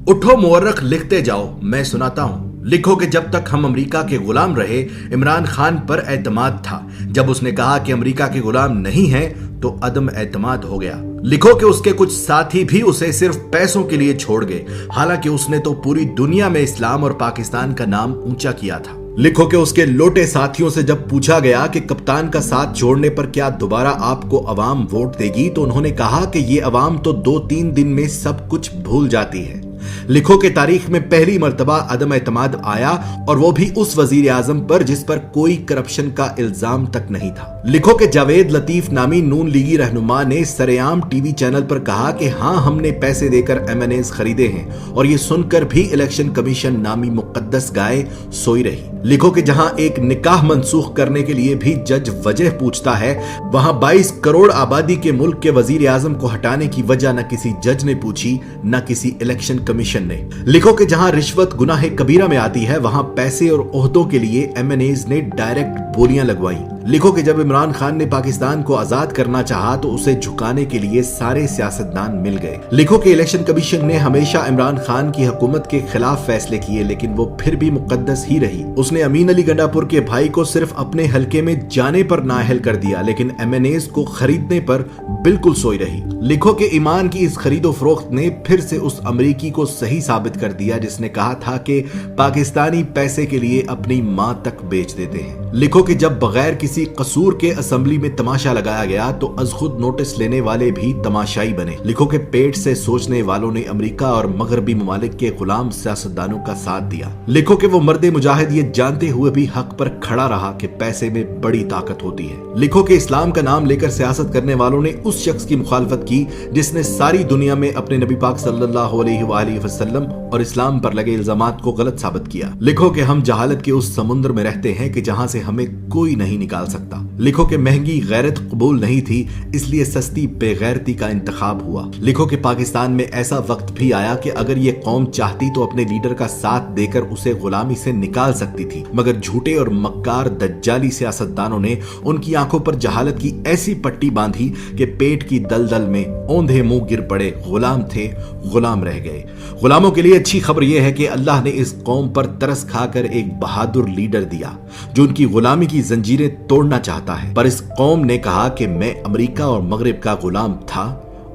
उठो मुअर्रख लिखते जाओ, मैं सुनाता हूँ। लिखो कि जब तक हम अमेरिका के गुलाम रहे, इमरान खान पर एतमाद था। जब उसने कहा कि अमेरिका के गुलाम नहीं हैं, तो अदम एतमाद हो गया। लिखो कि उसके कुछ साथी भी उसे सिर्फ पैसों के लिए छोड़ गए, हालांकि उसने तो पूरी दुनिया में इस्लाम और पाकिस्तान का नाम ऊंचा किया था। लिखो कि उसके लोटे साथियों से जब पूछा गया कि कप्तान का साथ छोड़ने पर क्या दोबारा आपको अवाम वोट देगी, तो उन्होंने कहा कि ये अवाम तो 2-3 दिन में सब कुछ भूल जाती है। लिखो कि तारीख में पहली मर्तबा अदम एतमाद आया, और वो भी उस वजीर आजम पर जिस पर कोई करप्शन का इल्जाम तक नहीं था। लिखो कि जावेद लतीफ नामी नून लीगी रहनुमा ने सरेआम टीवी चैनल पर कहा कि हाँ, हमने पैसे देकर एमएनएज खरीदे हैं, और ये सुनकर भी इलेक्शन कमीशन नामी मुकद्दस गाय सोई रही। लिखो कि जहां एक निकाह मंसूख करने के लिए भी जज वजह पूछता है, वहां 22 करोड़ आबादी के मुल्क के वजीर आजम को हटाने की वजह न किसी जज ने पूछी, न किसी इलेक्शन कमीशन ने। लिखो कि जहां रिश्वत गुनाह कबीरा में आती है, वहां पैसे और ओहदों के लिए एमएनएज ने डायरेक्ट बोलियां लगवाई। लिखो कि जब इमरान खान ने पाकिस्तान को आजाद करना चाहा, तो उसे झुकाने के लिए सारे सियासतदान मिल गए। लिखो कि इलेक्शन कमीशन ने हमेशा इमरान खान की हुकूमत के खिलाफ फैसले किए, लेकिन वो फिर भी मुकद्दस ही रही। उसने अमीन अली गंडापुर के भाई को सिर्फ अपने हलके में जाने पर नाअहल कर दिया, लेकिन एमएनएज को खरीदने पर बिल्कुल सोई रही। लिखो कि ईमान की इस खरीदो फरोख्त ने फिर से उस अमरीकी को सही साबित कर दिया जिसने कहा था कि पाकिस्तानी पैसे के लिए अपनी मां तक बेच देते हैं। लिखो कि जब बगैर किसी कसूर के असेंबली में तमाशा लगाया गया, तो अज खुद नोटिस लेने वाले भी तमाशाई बने। लिखो कि पेट से सोचने वालों ने अमेरिका और मगरबी ममालिक के गुलाम सियासतदानों का साथ दिया। लिखो कि वो मर्दे मुजाहिद ये जानते हुए भी हक पर खड़ा रहा कि पैसे में बड़ी ताकत होती है। लिखो कि इस्लाम का नाम लेकर सियासत करने वालों ने उस शख्स की मुखालफत की जिसने सारी दुनिया में अपने नबी पाक सल्लल्लाहु अलैहि वसल्लम और इस्लाम पर लगे इल्जामात को गलत साबित किया। लिखो कि हम जहालत के उस समुद्र में रहते हैं कि जहां से हमें कोई नहीं निकाल सकता। लिखो कि महंगी गैरत कबूल नहीं थी, इसलिए सस्ती बेगैरती का इंतखाब हुआ। लिखो कि पाकिस्तान में ऐसा वक्त भी आया कि अगर ये कौम चाहती तो अपने लीडर का साथ देकर उसे गुलामी से निकाल सकती थी, मगर झूठे और मक्कार दज्जाली सियासतदानों ने उनकी आंखों पर जहालत की ऐसी पट्टी बांधी कि पेट की दलदल में औंधे मुंह गिर पड़े। गुलाम थे, गुलाम रह गए। गुलामों के लिए अच्छी खबर यह है कि अल्लाह ने इस कौम पर तरस खाकर एक बहादुर लीडर दिया जो उनकी गुलामी की जंजीरें तोड़ना चाहता है। पर इस कौम ने कहा कि मैं अमेरिका और मगरिब का गुलाम था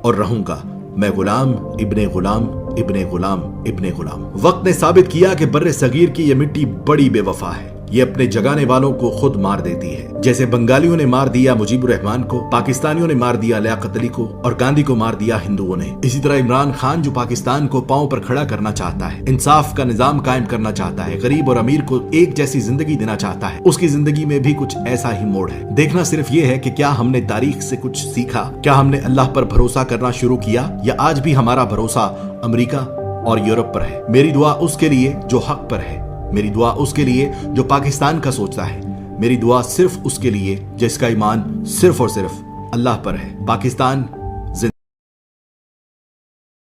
और रहूंगा। मैं गुलाम इब्ने गुलाम इब्ने गुलाम इब्ने गुलाम। वक्त ने साबित किया कि बर्रे सगीर की यह मिट्टी बड़ी बेवफा है। ये अपने जगाने वालों को खुद मार देती है। जैसे बंगालियों ने मार दिया मुजीबुर रहमान को, पाकिस्तानियों ने मार दिया लियाकत अली को, और गांधी को मार दिया हिंदुओं ने। इसी तरह इमरान खान जो पाकिस्तान को पांव पर खड़ा करना चाहता है, इंसाफ का निजाम कायम करना चाहता है, गरीब और अमीर को एक जैसी जिंदगी देना चाहता है, उसकी जिंदगी में भी कुछ ऐसा ही मोड़ है। देखना सिर्फ ये है कि क्या हमने तारीख से कुछ सीखा, क्या हमने अल्लाह पर भरोसा करना शुरू किया, या आज भी हमारा भरोसा अमेरिका और यूरोप पर है। मेरी दुआ उसके लिए जो हक पर है, मेरी दुआ उसके लिए जो पाकिस्तान का सोचता है, मेरी दुआ सिर्फ उसके लिए जिसका ईमान सिर्फ और सिर्फ अल्लाह पर है। पाकिस्तान